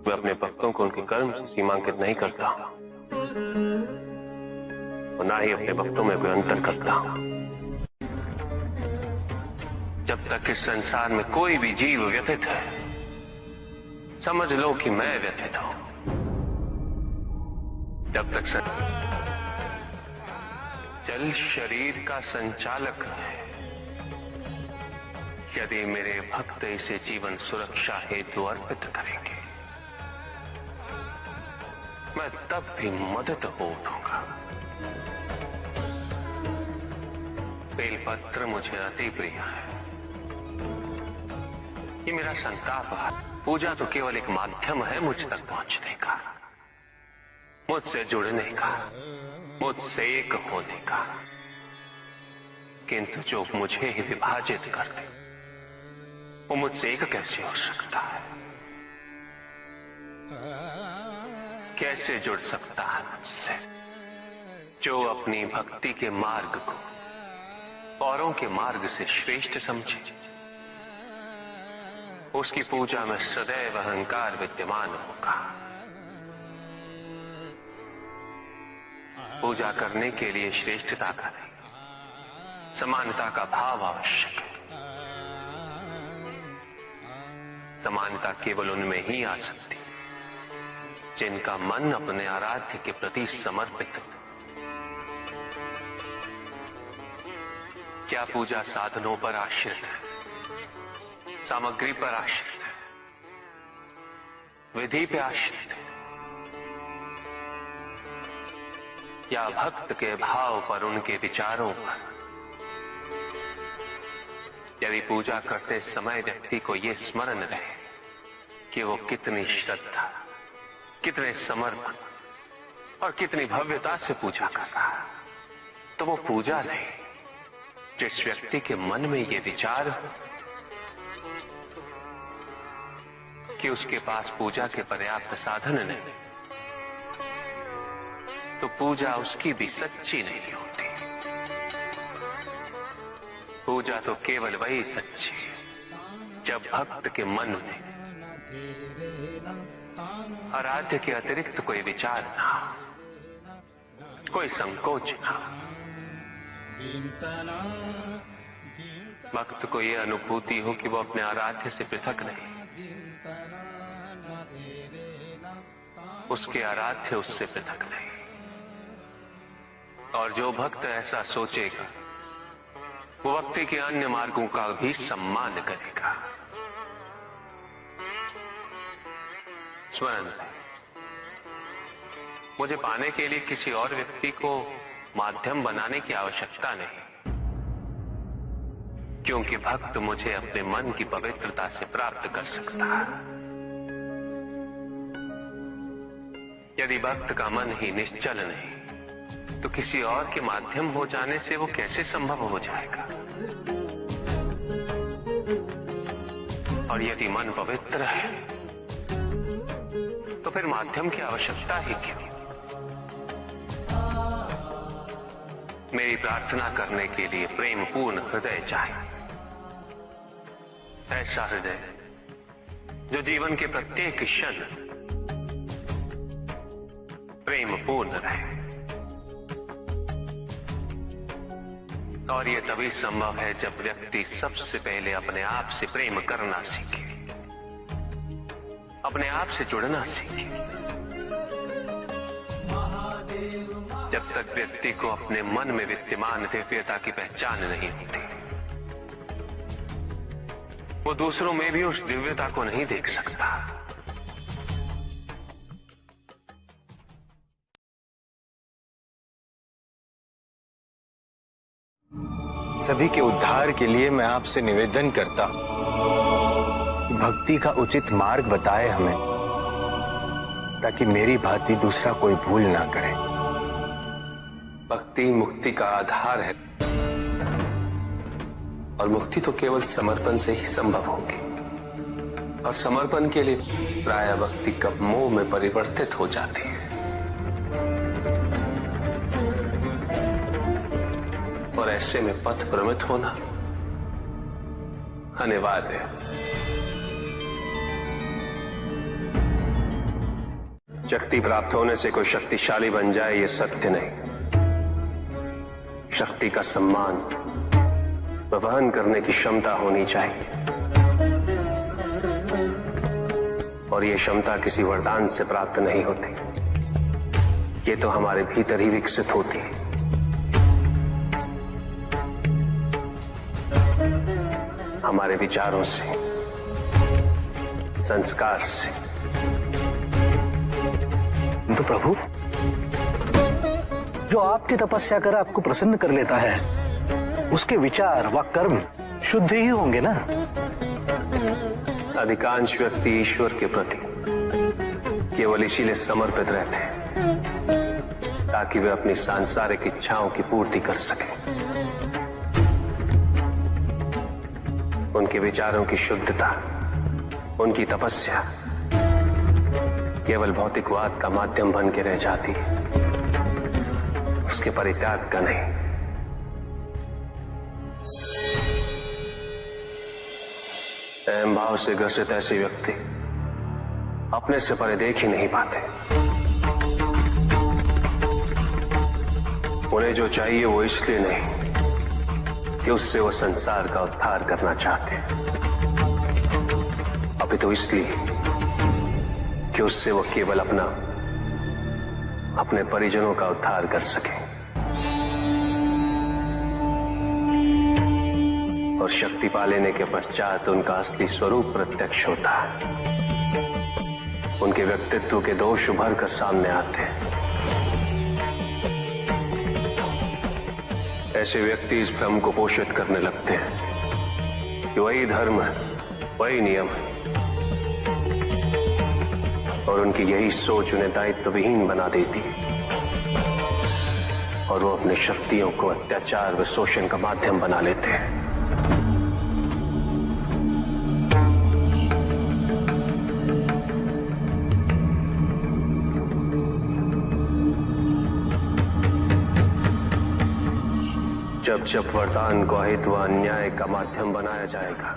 मैं अपने भक्तों को उनके कर्म सीमांकित नहीं करता और ना ही अपने भक्तों में कोई अंतर करता। जब तक इस संसार में कोई भी जीव व्यथित है, समझ लो कि मैं व्यथित हूं। जब तक जल शरीर का संचालक है, यदि मेरे भक्त इसे जीवन सुरक्षा हेतु अर्पित करेंगे, मैं तब भी मदद हो उठूंगा। बेलपत्र मुझे अति प्रिय है, ये मेरा संताप है। पूजा तो केवल एक माध्यम है मुझ तक पहुंचने का, मुझसे जुड़ने का, मुझसे एक होने का। किंतु जो मुझे ही विभाजित कर दे, वो मुझसे एक कैसे हो सकता है? कैसे जुड़ सकता है मुझसे? जो अपनी भक्ति के मार्ग को औरों के मार्ग से श्रेष्ठ समझे, उसकी पूजा में सदैव अहंकार विद्यमान होगा। पूजा करने के लिए श्रेष्ठता का नहीं, समानता का भाव आवश्यक है। समानता केवल उनमें ही आ सकती जिनका मन अपने आराध्य के प्रति समर्पित है। क्या पूजा साधनों पर आश्रित है, सामग्री पर आश्रित है, विधि पे आश्रित है, या भक्त के भाव पर, उनके विचारों पर? यदि पूजा करते समय व्यक्ति को यह स्मरण रहे कि वो कितनी श्रद्धा, कितने समर्पण और कितनी भव्यता से पूजा कर रहा है, तो वो पूजा नहीं। जिस व्यक्ति के मन में ये विचार हो कि उसके पास पूजा के पर्याप्त साधन नहीं, तो पूजा उसकी भी सच्ची नहीं होती। पूजा तो केवल वही सच्ची है जब भक्त के मन में आराध्य के अतिरिक्त कोई विचार ना हो, कोई संकोच ना हो। भक्त को यह अनुभूति हो कि वो अपने आराध्य से पृथक नहीं, उसके आराध्य उससे पृथक नहीं। और जो भक्त ऐसा सोचेगा, वो भक्ति के अन्य मार्गों का भी सम्मान करेगा। स्मरण रहे, मुझे पाने के लिए किसी और व्यक्ति को माध्यम बनाने की आवश्यकता नहीं, क्योंकि भक्त मुझे अपने मन की पवित्रता से प्राप्त कर सकता है। यदि भक्त का मन ही निश्चल नहीं, तो किसी और के माध्यम हो जाने से वो कैसे संभव हो जाएगा? और यदि मन पवित्र है, तो फिर माध्यम की आवश्यकता ही क्यों? मेरी प्रार्थना करने के लिए प्रेम पूर्ण हृदय चाहिए, ऐसा हृदय जो जीवन के प्रत्येक क्षण प्रेम पूर्ण रहे। और यह तभी संभव है जब व्यक्ति सबसे पहले अपने आप से प्रेम करना सीखे, अपने आप से जुड़ना सीखे। जब तक व्यक्ति को अपने मन में विद्यमान दिव्यता की पहचान नहीं होती, वो दूसरों में भी उस दिव्यता को नहीं देख सकता। सभी के उद्धार के लिए मैं आपसे निवेदन करता हूं कि भक्ति का उचित मार्ग बताए हमें, ताकि मेरी भांति दूसरा कोई भूल ना करे। भक्ति मुक्ति का आधार है, और मुक्ति तो केवल समर्पण से ही संभव होगी। और समर्पण के लिए प्रायः भक्ति कब मोह में परिवर्तित हो जाती है, और ऐसे में पथ भ्रमित होना अनिवार्य है। शक्ति प्राप्त होने से कोई शक्तिशाली बन जाए ये सत्य नहीं। शक्ति का सम्मान व वहन करने की क्षमता होनी चाहिए, और ये क्षमता किसी वरदान से प्राप्त नहीं होती, ये तो हमारे भीतर ही विकसित होती है। हमारे विचारों से, संस्कार से। तो प्रभु, जो आपकी तपस्या कर आपको प्रसन्न कर लेता है, उसके विचार व कर्म शुद्ध ही होंगे ना? अधिकांश व्यक्ति ईश्वर के प्रति केवल इसीलिए समर्पित रहते हैं ताकि वे अपनी सांसारिक इच्छाओं की पूर्ति कर सकें। उनके विचारों की शुद्धता, उनकी तपस्या केवल भौतिकवाद का माध्यम बन के रह जाती है, उसके परित्याग का नहीं। अहम भाव से ग्रसित ऐसे व्यक्ति अपने से परे देख ही नहीं पाते। उन्हें जो चाहिए वो इसलिए नहीं कि उससे वो संसार का उद्धार करना चाहते, अभी तो इसलिए कि उससे वो केवल अपने परिजनों का उद्धार कर सके। और शक्ति पा लेने के पश्चात उनका असली स्वरूप प्रत्यक्ष होता है। उनके व्यक्तित्व के दोष उभर कर सामने आते हैं। ऐसे व्यक्ति इस भ्रम को पोषित करने लगते हैं कि वही धर्म है, वही नियम है, और उनकी यही सोच उन्हें दायित्व विहीन बना देती है, और वो अपनी शक्तियों को अत्याचार व शोषण का माध्यम बना लेते हैं। जब जब वरदान को अहित व अन्याय का माध्यम बनाया जाएगा,